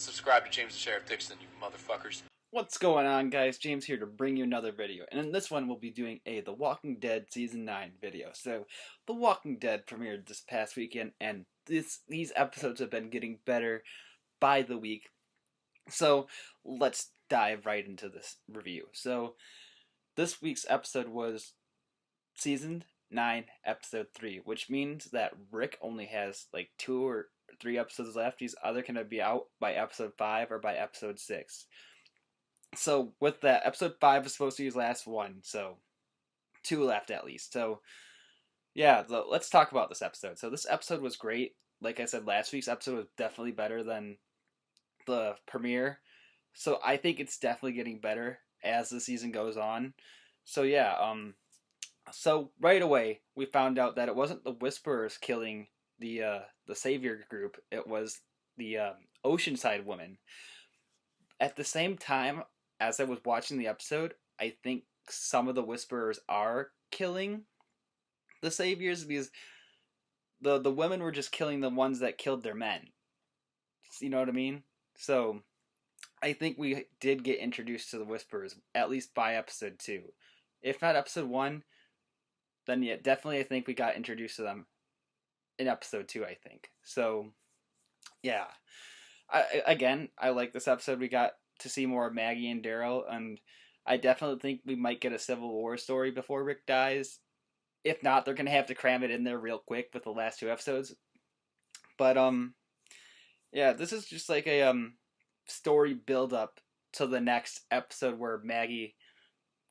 Subscribe to James the Sheriff Dixon, you motherfuckers. What's going on, guys? James here to bring you another video, and in this one we'll be doing a The Walking Dead Season 9 video. So, The Walking Dead premiered this past weekend, and these episodes have been getting better by the week. So, let's dive right into this review. So, this week's episode was Season 9, Episode 3, which means that Rick only has like 2 or 3 episodes left. He's either going to be out by Episode 5 or by Episode 6. So with that, episode 5 is supposed to be his last one, so 2 left at least. So yeah, let's talk about this episode. So this episode was great. Like I said, last week's episode was definitely better than the premiere. So I think it's definitely getting better as the season goes on. So yeah, so right away we found out that it wasn't the Whisperers killing the Savior group. It was the Oceanside woman. At the same time, as I was watching the episode, I think some of the Whisperers are killing the Saviors because the women were just killing the ones that killed their men. You know what I mean? So I think we did get introduced to the Whisperers at least by episode 2. If not episode 1, then yeah, definitely I think we got introduced to them in episode 2, I think. So yeah. I like this episode. We got to see more of Maggie and Daryl, and I definitely think we might get a Civil War story before Rick dies. If not, they're gonna have to cram it in there real quick with the last 2 episodes. But yeah, this is just like a story build up to the next episode where Maggie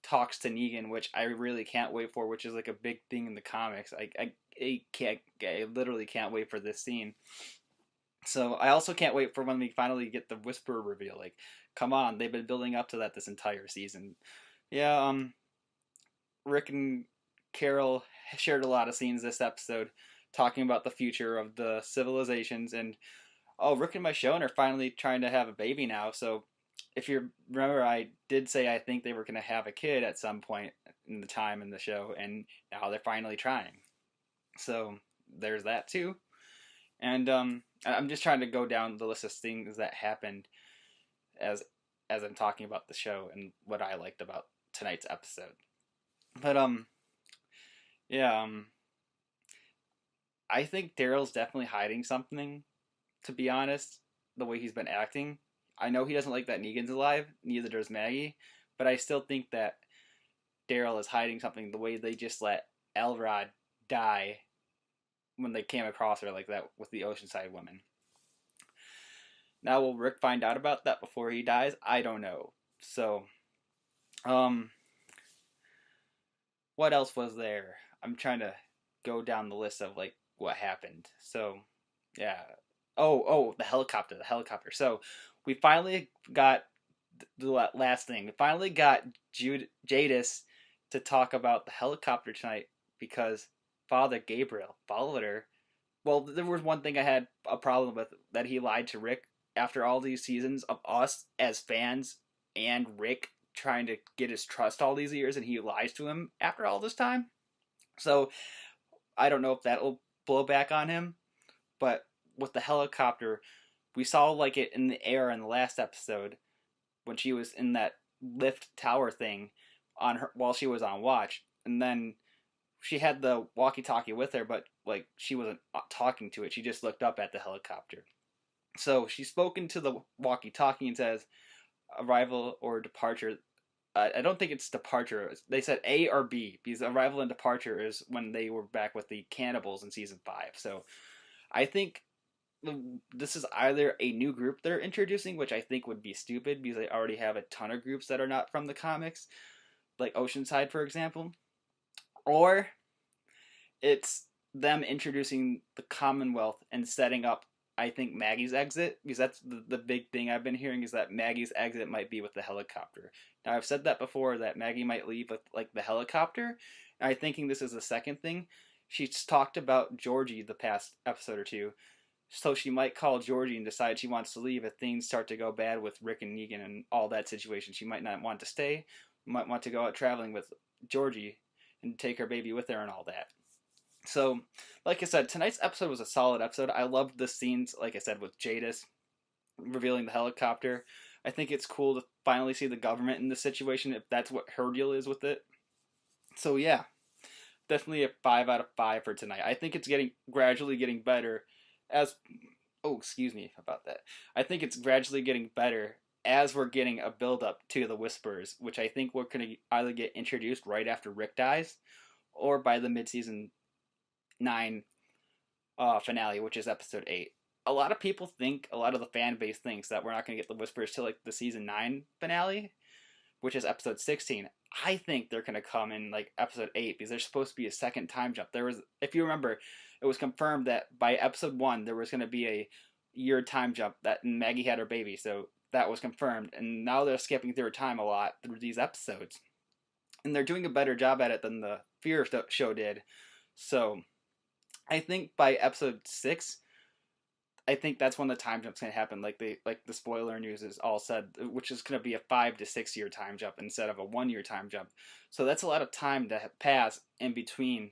talks to Negan, which I really can't wait for, which is like a big thing in the comics. I literally can't wait for this scene. So I also can't wait for when we finally get the Whisperer reveal. Like, come on, they've been building up to that this entire season. Yeah, Rick and Carol shared a lot of scenes this episode talking about the future of the civilizations, and oh, Rick and Michonne are finally trying to have a baby now. So if you remember, I did say I think they were going to have a kid at some point in the time in the show, and now they're finally trying. So there's that too. And I'm just trying to go down the list of things that happened as I'm talking about the show and what I liked about tonight's episode. But yeah, I think Daryl's definitely hiding something. To be honest, the way he's been acting, I know he doesn't like that Negan's alive. Neither does Maggie, but I still think that Daryl is hiding something. The way they just let Elrod die when they came across her like that with the Oceanside woman. Now, will Rick find out about that before he dies? I don't know. So, what else was there? I'm trying to go down the list of like what happened. So, yeah. Oh, the helicopter. So, we finally got the last thing. We finally got Jadis to talk about the helicopter tonight because Father Gabriel followed her. Well, there was one thing I had a problem with, that he lied to Rick after all these seasons of us as fans and Rick trying to get his trust all these years, and he lies to him after all this time. So I don't know if that'll blow back on him, but with the helicopter, we saw like it in the air in the last episode when she was in that lift tower thing on her while she was on watch, and then she had the walkie-talkie with her, but like she wasn't talking to it. She just looked up at the helicopter. So she spoke into the walkie-talkie and says arrival or departure. I don't think it's departure. They said A or B because arrival and departure is when they were back with the cannibals in season 5. So I think this is either a new group they're introducing, which I think would be stupid because they already have a ton of groups that are not from the comics, like Oceanside, for example, or it's them introducing the Commonwealth and setting up, I think, Maggie's exit, because that's the big thing I've been hearing is that Maggie's exit might be with the helicopter. Now, I've said that before, that Maggie might leave with like the helicopter. And I'm thinking this is the second thing. She's talked about Georgie the past episode or two, so she might call Georgie and decide she wants to leave if things start to go bad with Rick and Negan and all that situation. She might not want to stay, might want to go out traveling with Georgie and take her baby with her and all that. So, like I said, tonight's episode was a solid episode. I loved the scenes, like I said, with Jadis. revealing the helicopter. I think it's cool to finally see the government in this situation if that's what her deal is with it. So yeah, definitely a 5 out of 5 for tonight. I think it's gradually getting better as oh, excuse me about that. I think it's gradually getting better as we're getting a build up to the Whispers, which I think we're going to either get introduced right after Rick dies or by the mid-season 9 finale, which is episode 8. A lot of people think, a lot of the fan base thinks that we're not going to get the Whispers till like the season 9 finale, which is episode 16. I think they're going to come in like episode 8 because there's supposed to be a second time jump. There was, if you remember, it was confirmed that by episode 1 there was going to be a year time jump that Maggie had her baby, so that was confirmed. And now they're skipping through time a lot through these episodes, and they're doing a better job at it than the Fear show did. So I think by episode 6, I think that's when the time jump's gonna happen. Like the spoiler news is all said, which is gonna be a 5 to 6 year time jump instead of a 1 year time jump. So that's a lot of time to pass in between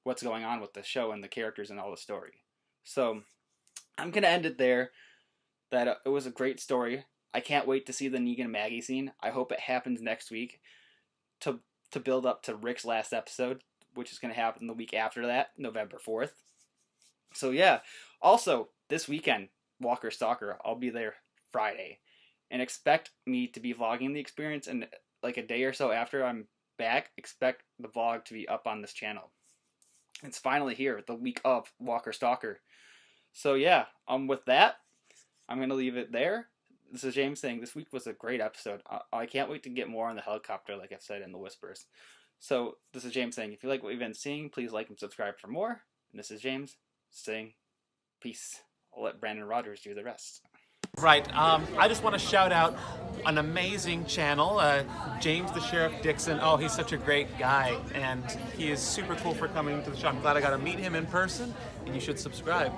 what's going on with the show and the characters and all the story. So I'm gonna end it there. That it was a great story. I can't wait to see the Negan and Maggie scene. I hope it happens next week to build up to Rick's last episode, which is gonna happen the week after that, November 4th. So yeah. Also, this weekend, Walker Stalker, I'll be there Friday. And expect me to be vlogging the experience, and like a day or so after I'm back, expect the vlog to be up on this channel. It's finally here, the week of Walker Stalker. So yeah, with that, I'm going to leave it there. This is James saying this week was a great episode. I can't wait to get more on the helicopter, like I've said in the Whispers. So this is James saying, if you like what we've been seeing, please like and subscribe for more. And this is James saying, peace. I'll let Brandon Rogers do the rest. Right. I just want to shout out an amazing channel, James the Sheriff Dixon. Oh, he's such a great guy, and he is super cool for coming to the show. I'm glad I got to meet him in person, and you should subscribe.